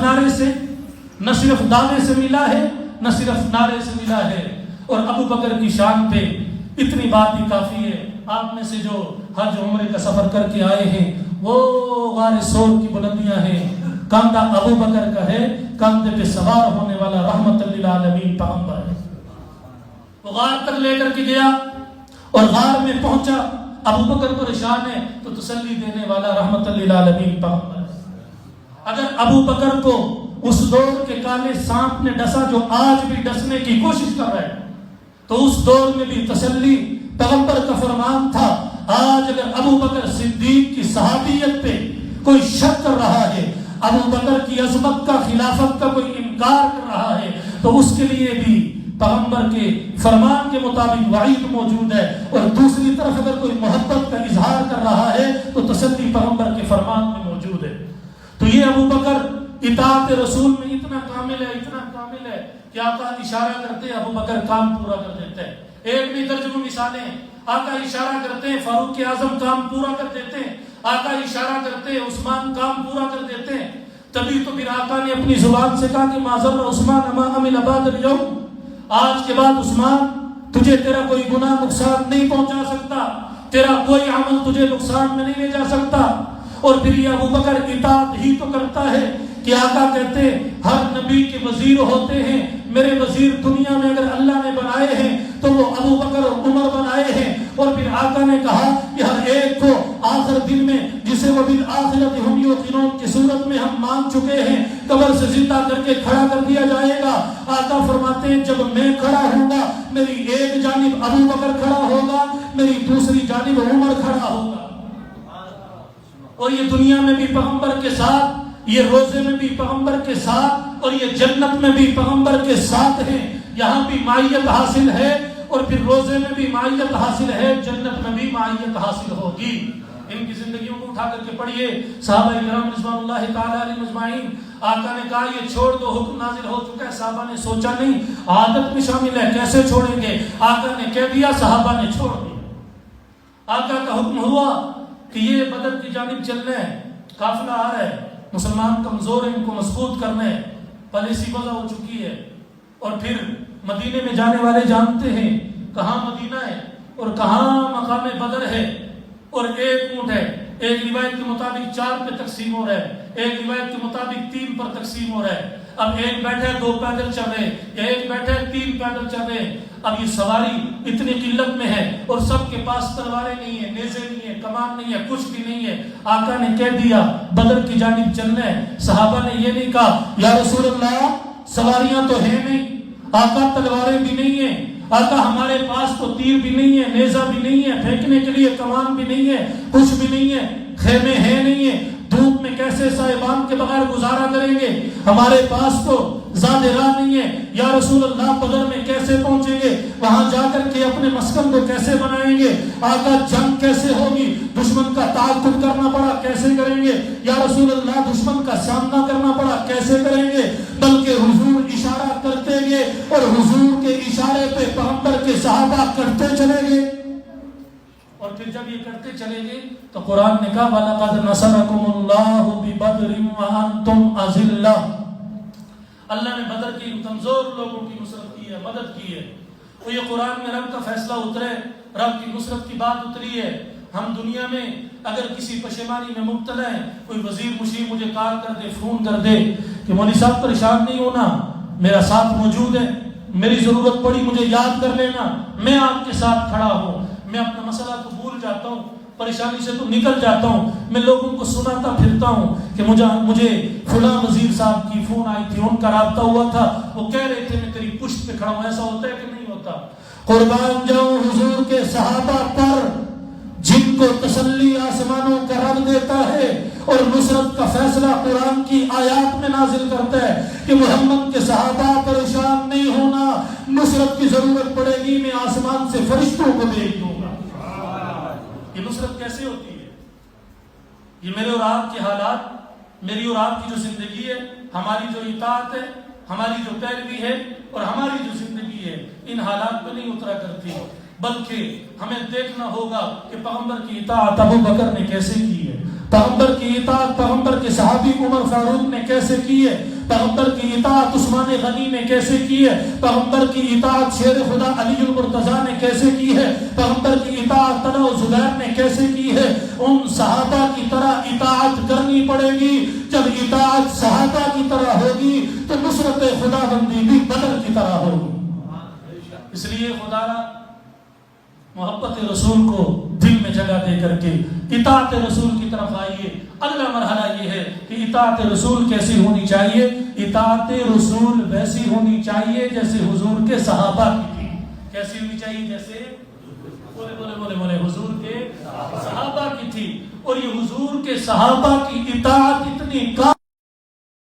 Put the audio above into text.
نعرے سے، نہ صرف دعوے سے ملا ہے، نہ صرف نعرے سے ملا ہے۔ اور ابو بکر کی شان پہ اتنی بات ہی کافی ہے۔ آپ میں سے جو حج عمرے کا سفر کر کے آئے ہیں، وہ غار سور کی بلندیاں ہیں، کاندھا ابو بکر کا ہے، کاندھے پہ سوار ہونے والا رحمت للعالمین پیغمبر ہے۔ وہ غار تک لے کر کے گیا اور غار میں پہنچا، ابو بکر پریشان ہے تو تسلی دینے والا رحمت للعالمین پیغمبر ہے۔ اگر ابو بکر کو اس دور کے کالے سانپ نے ڈسا جو آج بھی ڈسنے کی کوشش کر رہا ہے، تو اس دور میں بھی تسلی پیغمبر کا فرمان تھا۔ آج اگر ابو بکر صدیق کی صحابیت پہ کوئی شک کر رہا ہے، ابو بکر کی عظمت کا، خلافت کا کوئی انکار کر رہا ہے، تو اس کے لیے بھی پیغمبر کے فرمان کے مطابق وعید موجود ہے۔ اور دوسری طرف اگر کوئی محبت کا اظہار کر رہا ہے تو تسلی پیغمبر کے فرمان میں موجود ہے۔ تو یہ ابو بکر اطاعت رسول میں اتنا کامل ہے، اتنا کامل ہے کہ آقا اشارہ کرتے ہیں ابو بکر کام پورا کر دیتے ہیں۔ ایک بھی ترجمہ مثالیں ہیں، آقا اشارہ کرتے ہیں فاروق اعظم کام پورا کر دیتے ہیں، آقا اشارہ کرتے ہیں عثمان کام پورا کر دیتے ہیں۔ تبھی تو پھر آقا نے اپنی زبان سے کہا کہ ما ضر عثمان ما عمل بعد اليوم، آج کے بعد عثمان تجھے تیرا کوئی گناہ نقصان نہیں پہنچا سکتا، تیرا کوئی عمل تجھے نقصان میں نہیں لے جا سکتا۔ اور پھر یہ ابو بکر اطاعت ہی تو کرتا ہے کہ آقا کہتے ہیں ہر نبی کے وزیر ہوتے ہیں، میرے وزیر دنیا میں اگر اللہ نے بنائے ہیں تو وہ ابو بکر اور عمر بنائے ہیں۔ اور پھر آقا نے کہا کہ ہر ایک کو آخر دن میں، جسے وہ بالآخرۃ ہم یوقنون کی صورت میں ہم مان چکے ہیں، قبر سے زندہ کر کے کھڑا کر دیا جائے گا۔ آقا فرماتے ہیں جب میں کھڑا ہوں گا، میری ایک جانب ابو بکر کھڑا ہوگا، میری دوسری جانب عمر کھڑا ہوگا۔ اور یہ دنیا میں بھی پیغمبر کے ساتھ، یہ روزے میں بھی پیغمبر کے ساتھ، اور یہ جنت میں بھی پیغمبر کے ساتھ ہیں۔ یہاں بھی معیت حاصل ہے، اور پھر روزے میں بھی معیت حاصل ہے، جنت میں بھی معیت حاصل ہوگی۔ ان کی زندگیوں کو اٹھا کر کے پڑھیے، صحابہ کرام رضوان اللہ تعالی علیہم اجمعین۔ آقا نے کہا یہ چھوڑ دو، حکم نازل ہو چکا ہے۔ صحابہ نے سوچا نہیں، عادت میں شامل ہے، کیسے چھوڑیں گے؟ آقا نے کہہ دیا، صحابہ نے چھوڑ دیا۔ آقا کا حکم ہوا کہ یہ بدر کی جانب چلنا ہے، قافلہ آ رہا ہے، مسلمان کمزور ہیں، ان کو مضبوط کرنا ہے۔ پہلے سی وضع ہو چکی ہے، اور پھر مدینے میں جانے والے جانتے ہیں کہاں مدینہ ہے اور کہاں مقام بدر ہے۔ اور ایک اونٹ ہے، ایک روایت کے مطابق 4 پہ تقسیم ہو رہا ہے، ایک روایت کے مطابق 3 پر تقسیم ہو رہا ہے۔ اب ایک بیٹھا ہے 2 پیدل چل رہے ہیں، یا ایک بیٹھا ہے 3 پیدل چل رہے ہیں۔ اب یہ سواری اتنی قلت میں ہے اور سب کے پاس تلواریں نہیں ہیں، نیزے نہیں ہیں، کمان نہیں ہے، کچھ بھی نہیں ہے۔ آقا نے کہہ دیا بدر کی جانب چلنا ہے۔ صحابہ نے یہ نہیں کہا یا رسول اللہ سواریاں تو ہیں نہیں، آقا تلواریں بھی نہیں ہیں، آقا ہمارے پاس تو تیر بھی نہیں ہے، نیزہ بھی نہیں ہے، پھینکنے کے لیے کمان بھی نہیں ہے، کچھ بھی نہیں ہے، خیمے ہیں نہیں ہے، دھوپ میں کیسے صاحبان کے بغیر گزارا کریں گے، ہمارے پاس تو زاد راہ نہیں ہے۔ یا رسول اللہ بدر میں کیسے پہنچیں گے، وہاں جا کر کے اپنے مسکن کو کیسے بنائیں گے، آقا جنگ کیسے ہوگی، دشمن کا تعاقب کرنا پڑا کیسے کریں گے، یا رسول اللہ دشمن کا سامنا کرنا پڑا کیسے کریں گے۔ بلکہ حضور اشارہ کرتے گئے اور حضور کے اشارے پہ پیغمبر کے صحابہ کرتے چلے گئے۔ اور پھر جب یہ کرتے چلے گئے تو قرآن نے کہا وَلَقَدْ نَصَرَكُمُ اللَّهُ بِبَدْرٍ وَأَنْتُمْ أَذِلَّةٌ، اللہ نے بدر کی کمزور لوگوں کی نصرت کی ہے، مدد کی ہے۔ تو یہ قرآن میں رب کا فیصلہ اترے، رب کی نصرت کی بات اتری ہے۔ ہم دنیا میں اگر کسی پشیمانی میں مبتلا ہے، کوئی وزیر مشیر مجھے کال کر دے، فون کر دے کہ مولوی صاحب پریشان نہیں ہونا، میرا ساتھ موجود ہے، میری ضرورت پڑی مجھے یاد کر لینا، میں آپ کے ساتھ کھڑا ہوں، میں اپنا مسئلہ تو بھول جاتا ہوں، پریشانی سے تو نکل جاتا ہوں، میں لوگوں کو سناتا پھرتا ہوں کہ مجھے فلاں وزیر صاحب کی فون آئی تھی، ان کا رابطہ ہوا تھا، وہ کہہ رہے تھے میں تیری پشت پہ کھڑا ہوں۔ ایسا ہوتا ہے کہ نہیں ہوتا؟ قربان جاؤں حضور کے صحابہ پر جن کو تسلی آسمانوں کا رب دیتا ہے اور نصرت کا فیصلہ قرآن کی آیات میں نازل کرتا ہے کہ محمد کے صحابہ پریشان نہیں ہونا، نصرت کی ضرورت پڑے گی میں آسمان سے فرشتوں کو بھیج دوں گا۔ یہ نصرت کیسے ہوتی ہے؟ یہ میرے اور آپ کے حالات، میری اور آپ کی جو زندگی ہے، ہماری جو اطاعت ہے، ہماری جو پیروی ہے اور ہماری جو زندگی ہے، ان حالات پہ نہیں اترا کرتی، بلکہ ہمیں دیکھنا ہوگا کہ پیغمبر کی اطاعت ابو بکر نے کیسے کی ہے، پیغمبر کی اطاعت پیغمبر کے صحابی عمر فاروق نے کیسے کی ہے، پیغمبر کی اطاعت عثمان غنی نے کیسے کی ہے، پیغمبر کی اطاعت شیر خدا علی المرتضیٰ نے کیسے کی ہے، پیغمبر کی اطاعت طلحہ و زبیر نے کیسے کی ہے، ان صحابہ کی طرح اطاعت کرنی پڑے گی۔ جب اطاعت صحابہ کی طرح ہوگی تو نصرت خدا بندی بھی بدر کی طرح ہوگی۔ اس لیے خدا محبت رسول کو دل میں جگہ دے کر کے اطاعت رسول کی طرف آئیے۔ اگلا مرحلہ یہ ہے کہ اطاعت رسول کیسی ہونی چاہیے؟ اطاعت رسول ویسی ہونی چاہیے جیسے حضور کے صحابہ کی تھی۔ کیسی ہونی چاہیے؟ جیسے بولے حضور کے صحابہ کی تھی۔ اور یہ حضور کے صحابہ کی اطاعت اتنی